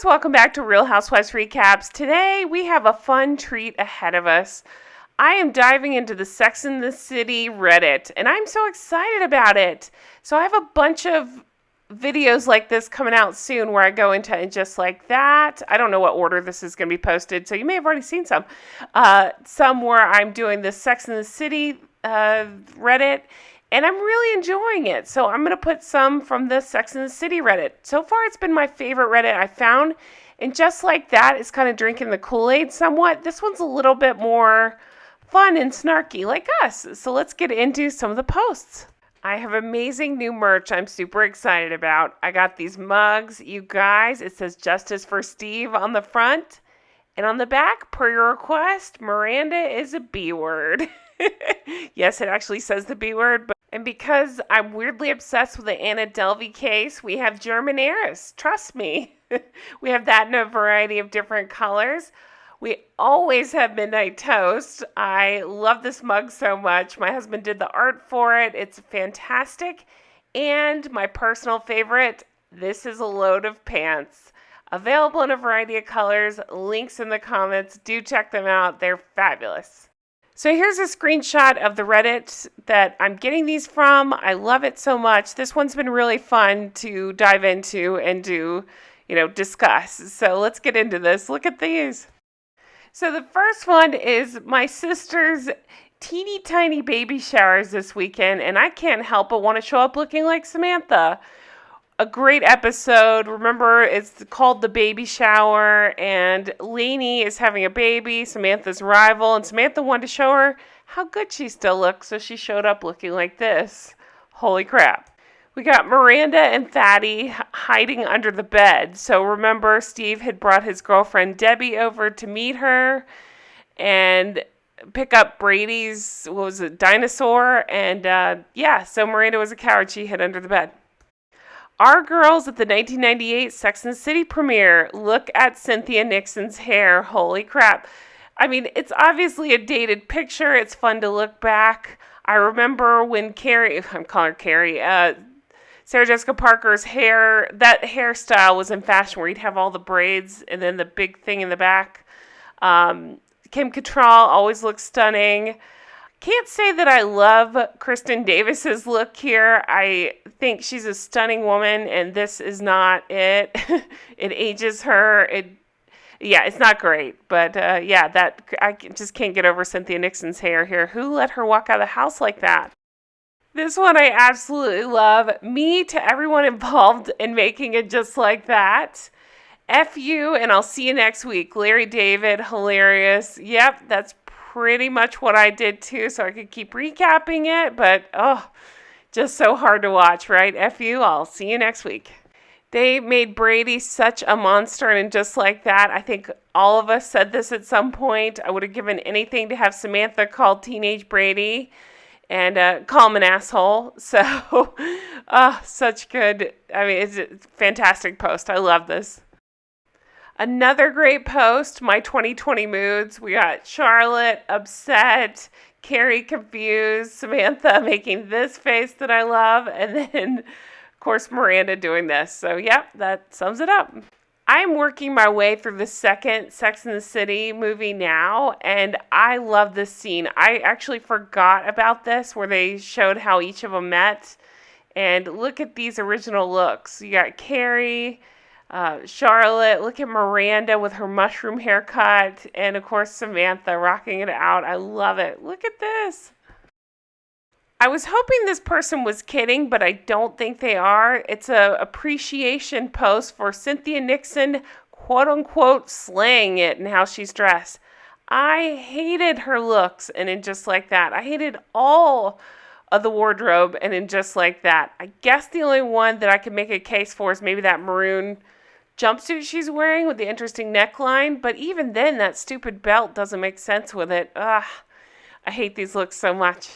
guys, welcome back to Real Housewives Recaps. Today we have a fun treat ahead of us. I am diving into the Sex and the City Reddit, and I'm so excited about it. So I have a bunch of videos like this coming out soon where I go into it just like that. I don't know what order this is going to be posted, so you may have already seen some. Some where I'm doing the Sex and the City Reddit, and I'm really enjoying it. So I'm going to put some from the Sex and the City Reddit. So far, it's been my favorite Reddit I found. And just like that, it's kind of drinking the Kool-Aid somewhat. This one's a little bit more fun and snarky like us. So let's get into some of the posts. I have amazing new merch I'm super excited about. I got these mugs, you guys. It says Justice for Steve on the front. And on the back, per your request, Miranda is a B word. Yes, it actually says the B word. And because I'm weirdly obsessed with the Anna Delvey case, we have German heiress. Trust me. We have that in a variety of different colors. We always have Midnight Toast. I love this mug so much. My husband did the art for it. It's fantastic. And my personal favorite, this is a load of pants. Available in a variety of colors. Links in the comments. Do check them out. They're fabulous. So here's a screenshot of the Reddit that I'm getting these from. I love it so much. This one's been really fun to dive into and discuss. So let's get into this. Look at these. So the first one is my sister's teeny tiny baby showers this weekend, and I can't help but want to show up looking like Samantha. A great episode. Remember, it's called The Baby Shower, and Lainey is having a baby, Samantha's rival, and Samantha wanted to show her how good she still looks, so she showed up looking like this. Holy crap. We got Miranda and Thaddy hiding under the bed. So remember, Steve had brought his girlfriend Debbie over to meet her and pick up Brady's, dinosaur, and so Miranda was a coward. She hid under the bed. Our girls at the 1998 Sex and the City premiere. Look at Cynthia Nixon's hair. Holy crap. I mean, it's obviously a dated picture. It's fun to look back. I remember when Carrie, I'm calling her Carrie, Sarah Jessica Parker's hair, that hairstyle was in fashion where you'd have all the braids and then the big thing in the back. Kim Cattrall always looks stunning. Can't say that I love Kristen Davis's look here. I think she's a stunning woman, and this is not it. It ages her. It's not great, but I just can't get over Cynthia Nixon's hair here. Who let her walk out of the house like that? This one I absolutely love. Me to everyone involved in making it just like that. F you, and I'll see you next week. Larry David, hilarious. Yep, that's pretty much what I did too, so I could keep recapping it, but just so hard to watch, right? F you, I'll see you next week. They made Brady such a monster, and just like that, I think all of us said this at some point. I would have given anything to have Samantha call teenage Brady and call him an asshole. So, such good, it's a fantastic post. I love this. Another great post, my 2020 moods. We got Charlotte upset, Carrie confused, Samantha making this face that I love, and then, of course, Miranda doing this. So, that sums it up. I'm working my way through the second Sex and the City movie now, and I love this scene. I actually forgot about this, where they showed how each of them met. And look at these original looks. You got Carrie, Charlotte, look at Miranda with her mushroom haircut, and of course Samantha rocking it out. I love it. Look at this. I was hoping this person was kidding, but I don't think they are. It's a appreciation post for Cynthia Nixon, quote unquote, slaying it and how she's dressed. I hated her looks and in Just Like That. I hated all of the wardrobe and in Just Like That. I guess the only one that I could make a case for is maybe that maroon jumpsuit she's wearing with the interesting neckline, but even then that stupid belt doesn't make sense with it. I hate these looks so much.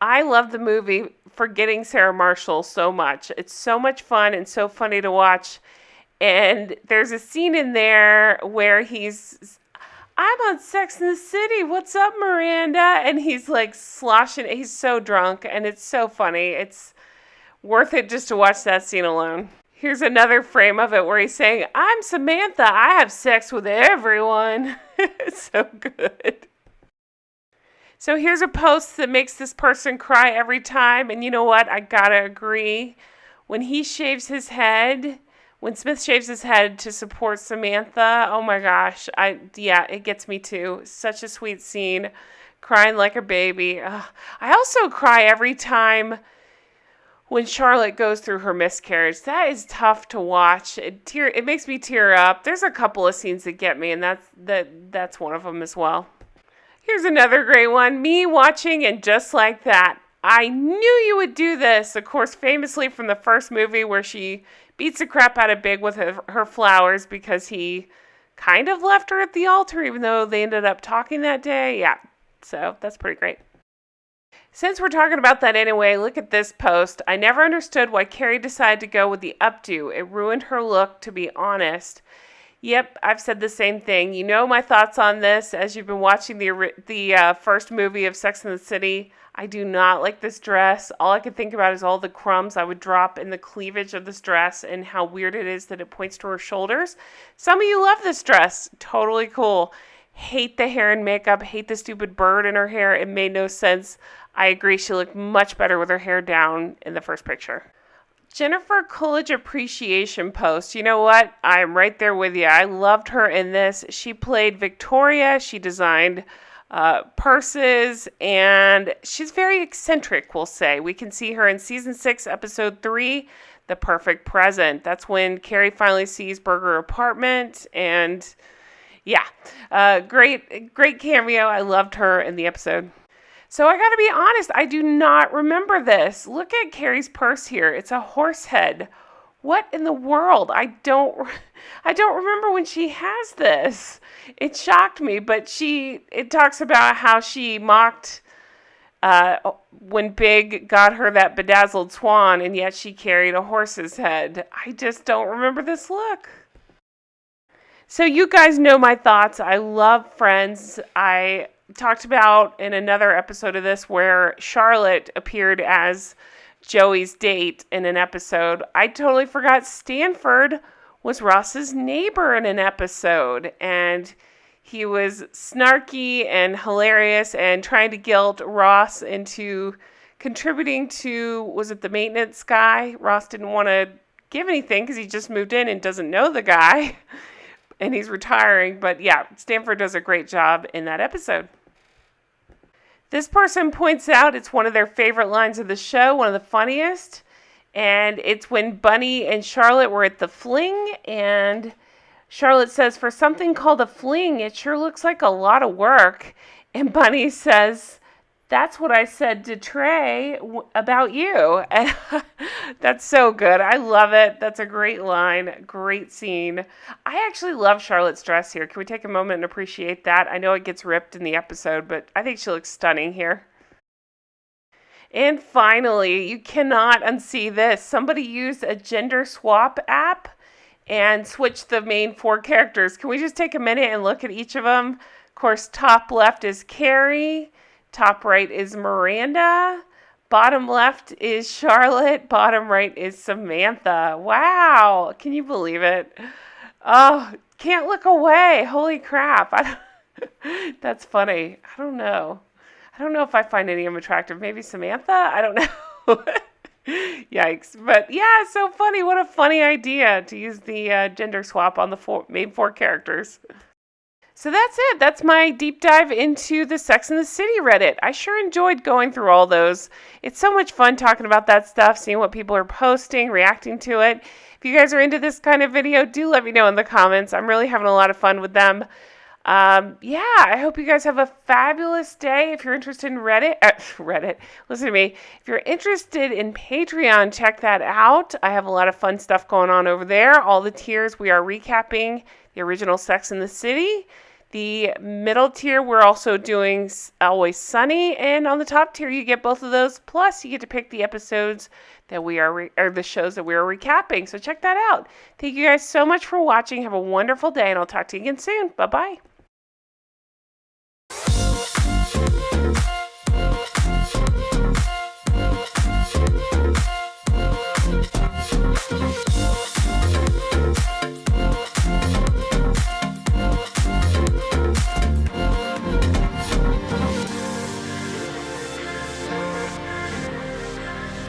I love the movie Forgetting Sarah Marshall so much. It's so much fun and so funny to watch. And there's a scene in there where I'm on Sex and the City. What's up, Miranda? And he's like sloshing. He's so drunk and it's so funny. It's worth it just to watch that scene alone. Here's another frame of it where he's saying, I'm Samantha. I have sex with everyone. It's so good. So here's a post that makes this person cry every time. And you know what? I gotta agree. When he shaves his head, when Smith shaves his head to support Samantha, oh my gosh. It gets me too. Such a sweet scene. Crying like a baby. I also cry every time when Charlotte goes through her miscarriage. That is tough to watch. It makes me tear up. There's a couple of scenes that get me, and that's one of them as well. Here's another great one. Me watching and just like that. I knew you would do this. Of course, famously from the first movie where she beats the crap out of Big with her flowers because he kind of left her at the altar, even though they ended up talking that day. Yeah, so that's pretty great. Since we're talking about that anyway, look at this post. I never understood why Carrie decided to go with the updo. It ruined her look, to be honest. Yep, I've said the same thing. You know my thoughts on this as you've been watching the first movie of Sex and the City. I do not like this dress. All I could think about is all the crumbs I would drop in the cleavage of this dress and how weird it is that it points to her shoulders. Some of you love this dress. Totally cool. Hate the hair and makeup. Hate the stupid bird in her hair. It made no sense. I agree. She looked much better with her hair down in the first picture. Jennifer Coolidge appreciation post. You know what? I'm right there with you. I loved her in this. She played Victoria. She designed purses, and she's very eccentric, we'll say. We can see her in season 6, episode 3, The Perfect Present. That's when Carrie finally sees Burger apartment, and yeah, great cameo. I loved her in the episode. So I gotta be honest, I do not remember this. Look at Carrie's purse here. It's a horse head. What in the world? I don't remember when she has this. It shocked me, but it talks about how she mocked when Big got her that bedazzled swan, and yet she carried a horse's head. I just don't remember this look. So you guys know my thoughts. I love Friends. I talked about in another episode of this where Charlotte appeared as Joey's date in an episode. I totally forgot Stanford was Ross's neighbor in an episode, and he was snarky and hilarious and trying to guilt Ross into contributing to, was it the maintenance guy? Ross didn't want to give anything because he just moved in and doesn't know the guy, and he's retiring. But yeah, Stanford does a great job in that episode. This person points out it's one of their favorite lines of the show, one of the funniest, and it's when Bunny and Charlotte were at the fling, and Charlotte says, for something called a fling, it sure looks like a lot of work, and Bunny says, that's what I said to Trey about you. And that's so good. I love it. That's a great line. Great scene. I actually love Charlotte's dress here. Can we take a moment and appreciate that? I know it gets ripped in the episode, but I think she looks stunning here. And finally, you cannot unsee this. Somebody used a gender swap app and switched the main 4 characters. Can we just take a minute and look at each of them? Of course, top left is Carrie. Top right is Miranda. Bottom left is Charlotte. Bottom right is Samantha. Wow. Can you believe it? Oh, can't look away. Holy crap. That's funny. I don't know. I don't know if I find any of them attractive. Maybe Samantha? I don't know. Yikes. But yeah, so funny. What a funny idea to use the gender swap on the main 4 characters. So that's it. That's my deep dive into the Sex and the City Reddit. I sure enjoyed going through all those. It's so much fun talking about that stuff, seeing what people are posting, reacting to it. If you guys are into this kind of video, do let me know in the comments. I'm really having a lot of fun with them. I hope you guys have a fabulous day. If you're interested in Reddit, listen to me. If you're interested in Patreon, check that out. I have a lot of fun stuff going on over there. All the tiers, we are recapping the original Sex and the City. The middle tier, we're also doing Always Sunny, and on the top tier, you get both of those. Plus, you get to pick the episodes that we are, or the shows that we are recapping. So check that out. Thank you guys so much for watching. Have a wonderful day, and I'll talk to you again soon. Bye-bye.